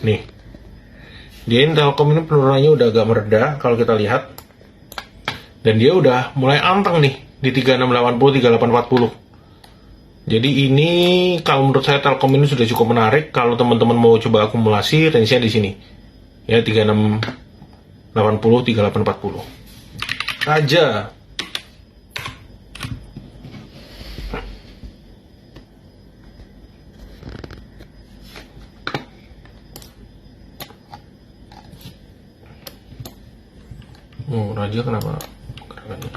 Nih, dia ini Telkom ini penurunannya udah agak mereda kalau kita lihat, dan dia udah mulai anteng nih di 3680, 3840. Jadi ini kalau menurut saya Telkom ini sudah cukup menarik kalau teman-teman mau coba akumulasi, range-nya di sini. Ya 3680, 3840. Aja. Oh, Raja kenapa gerakannya?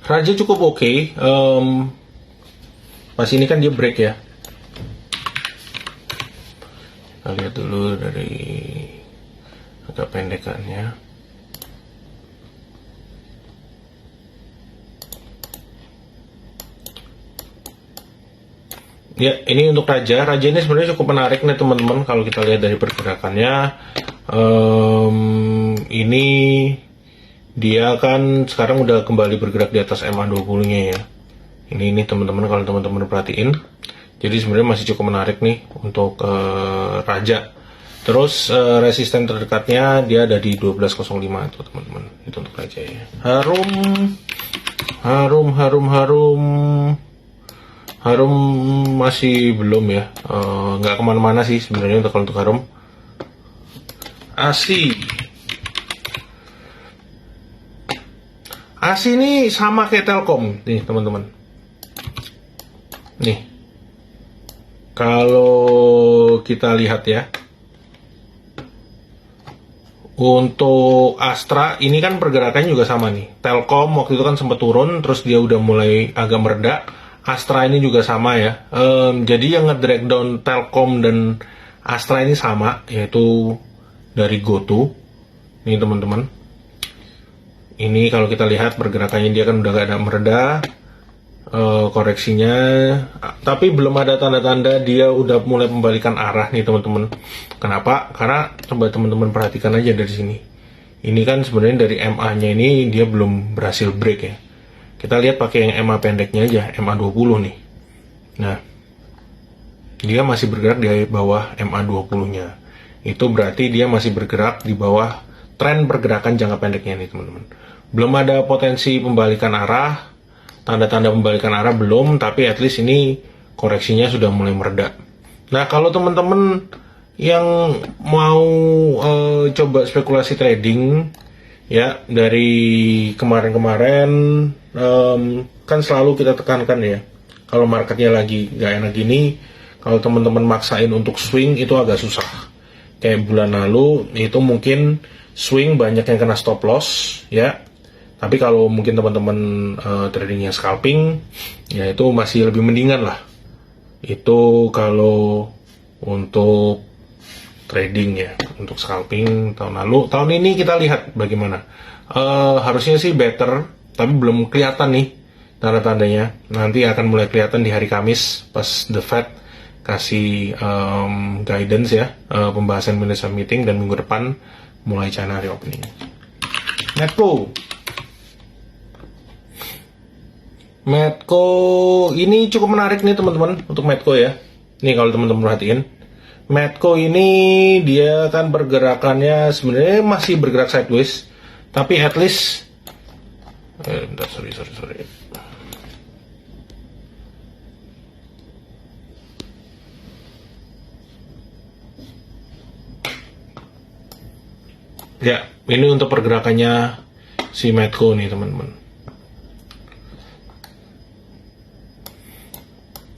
Raja cukup oke. Pas ini kan dia break ya. Kita lihat dulu dari agak pendekannya. Ya, ini untuk Raja. Raja ini sebenarnya cukup menarik nih teman-teman. Kalau kita lihat dari pergerakannya, ini dia kan sekarang udah kembali bergerak di atas MA20-nya ya. Ini teman-teman kalau teman-teman perhatiin. Jadi sebenarnya masih cukup menarik nih untuk Raja. Terus resisten terdekatnya dia ada di 1205 itu teman-teman. Itu untuk Raja ya. Harum masih belum ya, nggak kemana-mana sih sebenarnya untuk Harum. ASI ini sama kayak Telkom nih teman-teman. Nih, kalau kita lihat ya, untuk Astra ini kan pergerakannya juga sama nih. Telkom waktu itu kan sempat turun, terus dia udah mulai agak mereda. Astra ini juga sama ya. Jadi yang nge-drag down Telkom dan Astra ini sama, yaitu dari GoTo. Ini teman-teman. Ini kalau kita lihat pergerakannya dia kan udah agak mereda, koreksinya. Tapi belum ada tanda-tanda dia udah mulai membalikan arah nih teman-teman. Kenapa? Karena coba teman-teman perhatikan aja dari sini. Ini kan sebenarnya dari MA-nya ini dia belum berhasil break ya. Kita lihat pakai yang MA pendeknya aja, MA20 nih. Nah, dia masih bergerak di bawah MA20-nya. Itu berarti dia masih bergerak di bawah tren pergerakan jangka pendeknya nih teman-teman. Belum ada potensi pembalikan arah, tanda-tanda pembalikan arah belum, tapi at least ini koreksinya sudah mulai mereda. Nah, kalau teman-teman yang mau coba spekulasi trading, ya dari kemarin-kemarin kan selalu kita tekankan ya, kalau marketnya lagi gak enak gini, kalau teman-teman maksain untuk swing itu agak susah. Kayak bulan lalu itu mungkin swing banyak yang kena stop loss ya, tapi kalau mungkin teman-teman tradingnya scalping ya itu masih lebih mendingan lah. Itu kalau untuk trading ya, untuk scalping tahun lalu. Tahun ini kita lihat bagaimana. Harusnya sih better, tapi belum kelihatan nih tanda-tandanya. Nanti akan mulai kelihatan di hari Kamis pas The Fed kasih guidance ya, pembahasan minister meeting, dan minggu depan mulai China reopening. Medco ini cukup menarik nih teman-teman untuk Medco ya. Nih kalau teman-teman perhatiin, Medco ini dia kan pergerakannya sebenarnya masih bergerak sideways, tapi at least sorry. Ya, ini untuk pergerakannya si Medco nih teman-teman.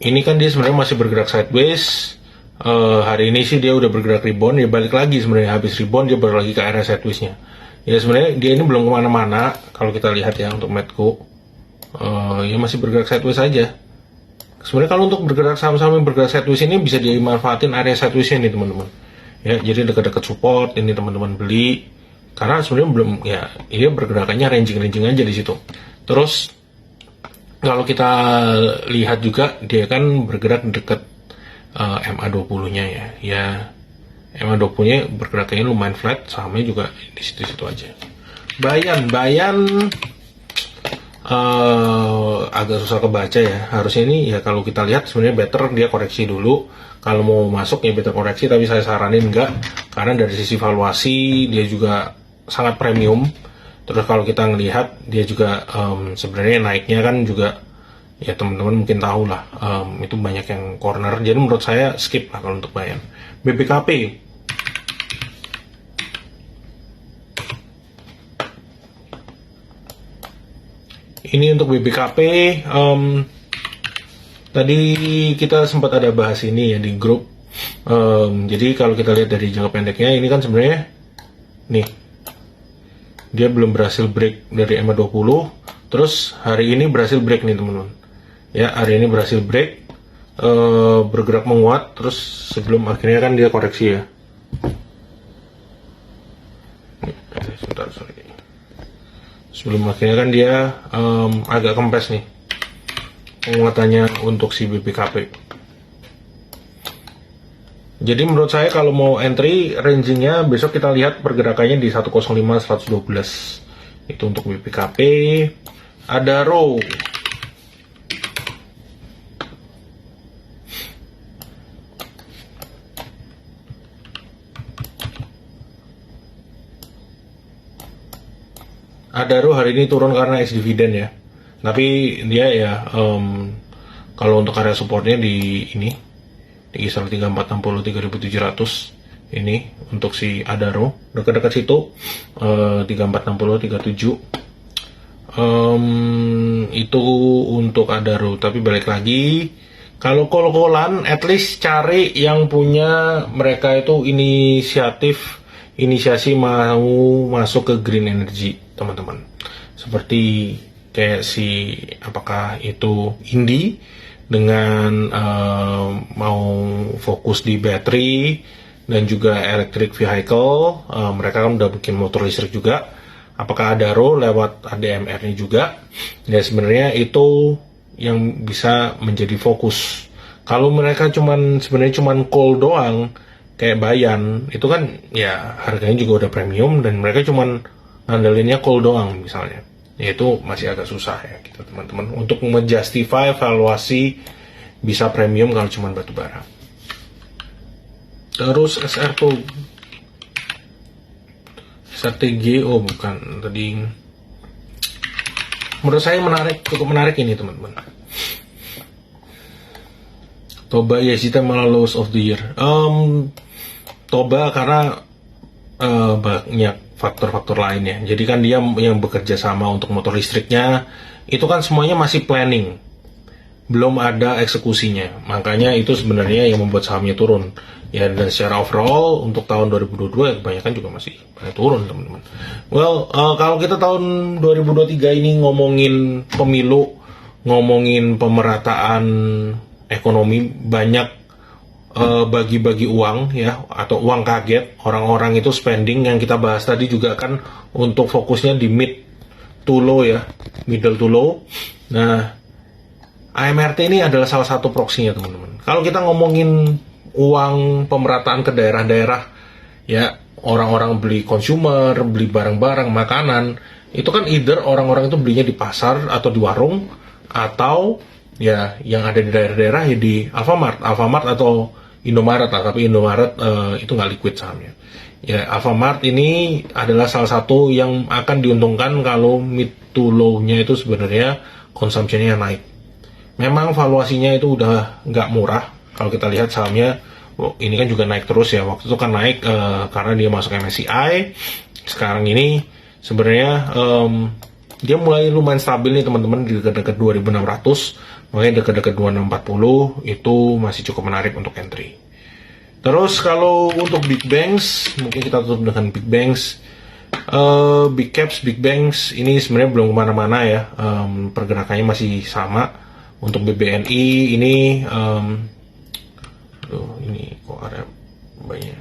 Ini kan dia sebenarnya masih bergerak sideways. Hari ini sih dia udah bergerak rebound, ya balik lagi sebenarnya, habis rebound dia balik lagi ke area sideways-nya. Ya sebenarnya dia ini belum kemana-mana kalau kita lihat ya untuk Medco. Ya masih bergerak sideways saja. Sebenarnya kalau untuk bergerak saham-saham yang bergerak sideways ini bisa dimanfaatin area sideways-nya nih teman-teman. Ya, jadi dekat-dekat support ini teman-teman beli, karena sebenarnya belum ya, ini bergerakannya ranging aja di situ. Terus kalau kita lihat juga dia kan bergerak dekat MA20-nya ya. Ya MA20-nya bergerakannya lumayan flat, sahamnya juga di situ-situ aja. Bayan agak susah kebaca ya. Harusnya ini ya kalau kita lihat sebenarnya better dia koreksi dulu. Kalau mau masuk ya better koreksi, tapi saya saranin enggak, karena dari sisi valuasi dia juga sangat premium. Terus kalau kita ngelihat dia juga sebenarnya naiknya kan juga ya teman-teman mungkin tahu lah, itu banyak yang corner. Jadi menurut saya skip lah kalau untuk bayar. BBKP ini untuk BBKP, tadi kita sempat ada bahas ini ya di grup. Jadi kalau kita lihat dari jangka pendeknya ini kan sebenarnya nih dia belum berhasil break dari EMA 20, terus hari ini berhasil break nih teman-teman. Ya, hari ini berhasil break, bergerak menguat, terus sebelum akhirnya kan dia koreksi ya. Sebentar, sorry. Sebelum akhirnya kan dia agak kempes nih penguatannya untuk si BBKP. Jadi menurut saya kalau mau entry rangingnya besok kita lihat pergerakannya di 105 112. Itu untuk BBKP. Adaro. Adaro hari ini turun karena ex dividen ya. Tapi dia ya kalau untuk area supportnya di ini di kisaran 3460 3700 ini untuk si Adaro, dekat-dekat situ 3460 37 itu untuk Adaro. Tapi balik lagi, kalau kol-kolan at least cari yang punya mereka itu inisiasi mau masuk ke green energy teman-teman, seperti kayak si apakah itu Indi dengan mau fokus di battery dan juga electric vehicle. Mereka kan udah bikin motor listrik juga. Apakah Adaro lewat ADMR-nya juga? Ya sebenarnya itu yang bisa menjadi fokus. Kalau mereka sebenarnya cuman coal doang kayak Bayan, itu kan ya harganya juga udah premium dan mereka cuman ngandelinnya coal doang misalnya. Ya itu masih agak susah ya gitu teman-teman untuk menjustify valuasi bisa premium kalau cuma batu bara. Terus SRTG, oh bukan tadi. Menurut saya cukup menarik ini teman-teman. Toba Yashita malah lows of the year. Toba karena banyak faktor-faktor lainnya. Jadi kan dia yang bekerja sama untuk motor listriknya itu kan semuanya masih planning, belum ada eksekusinya. Makanya itu sebenarnya yang membuat sahamnya turun. Ya dan secara overall untuk tahun 2022 ya kebanyakan juga masih banyak turun teman-teman. Well, kalau kita tahun 2023 ini ngomongin pemilu, ngomongin pemerataan ekonomi, banyak bagi-bagi uang ya atau uang kaget, orang-orang itu spending yang kita bahas tadi juga kan untuk fokusnya di mid to low ya, middle to low. Nah, AMRT ini adalah salah satu proksinya teman-teman. Kalau kita ngomongin uang pemerataan ke daerah-daerah ya, orang-orang beli consumer, beli barang-barang makanan, itu kan either orang-orang itu belinya di pasar atau di warung, atau ya yang ada di daerah-daerah ya di Alfamart atau Indomaret lah, tapi Indomaret itu nggak liquid sahamnya. Ya Alfamart ini adalah salah satu yang akan diuntungkan kalau mid to low-nya itu sebenarnya consumption-nya naik. Memang valuasinya itu udah nggak murah. Kalau kita lihat sahamnya ini kan juga naik terus ya. Waktu itu kan naik karena dia masuk MSCI. Sekarang ini sebenarnya dia mulai lumayan stabil nih teman-teman di dekat-dekat 2600. Makanya dekat-dekat 2640 itu masih cukup menarik untuk entry. Terus kalau untuk big banks, mungkin kita tutup dengan big banks. Big caps, big banks ini sebenarnya belum kemana-mana ya. Pergerakannya masih sama. Untuk BBNI ini ini kok ada banyak.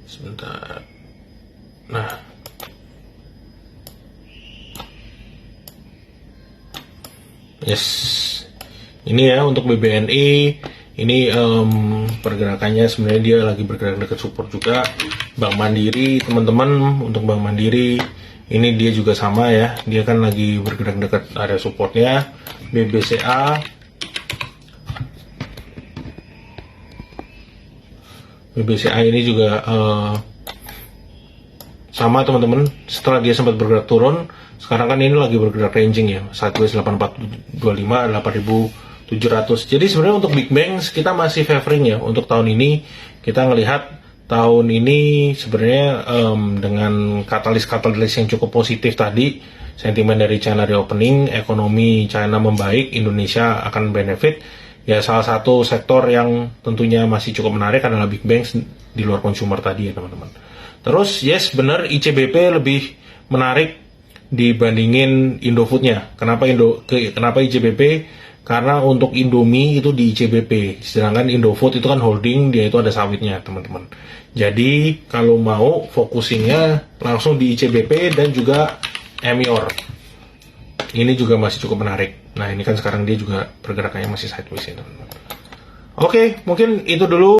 Sebentar. Nah, yes, ini ya untuk BBNI Ini pergerakannya sebenarnya dia lagi bergerak dekat support juga. Bank Mandiri, teman-teman, untuk Bank Mandiri ini dia juga sama ya, dia kan lagi bergerak dekat area supportnya. BBCA ini juga sama teman-teman, setelah dia sempat bergerak turun, sekarang kan ini lagi bergerak ranging ya, sideways 8425 8700. Jadi sebenarnya untuk big banks kita masih favoring ya untuk tahun ini. Kita ngelihat tahun ini sebenarnya dengan katalis-katalis yang cukup positif tadi, sentimen dari China reopening, ekonomi China membaik, Indonesia akan benefit. Ya salah satu sektor yang tentunya masih cukup menarik adalah big banks di luar consumer tadi ya teman-teman. Terus yes benar ICBP lebih menarik dibandingin Indofood-nya. Kenapa ICBP? Karena untuk Indomie itu di ICBP, sedangkan Indofood itu kan holding, dia itu ada sawitnya teman-teman. Jadi kalau mau focusingnya langsung di ICBP dan juga Emior. Ini juga masih cukup menarik. Nah ini kan sekarang dia juga pergerakannya masih sideways ya teman-teman. Oke, mungkin itu dulu.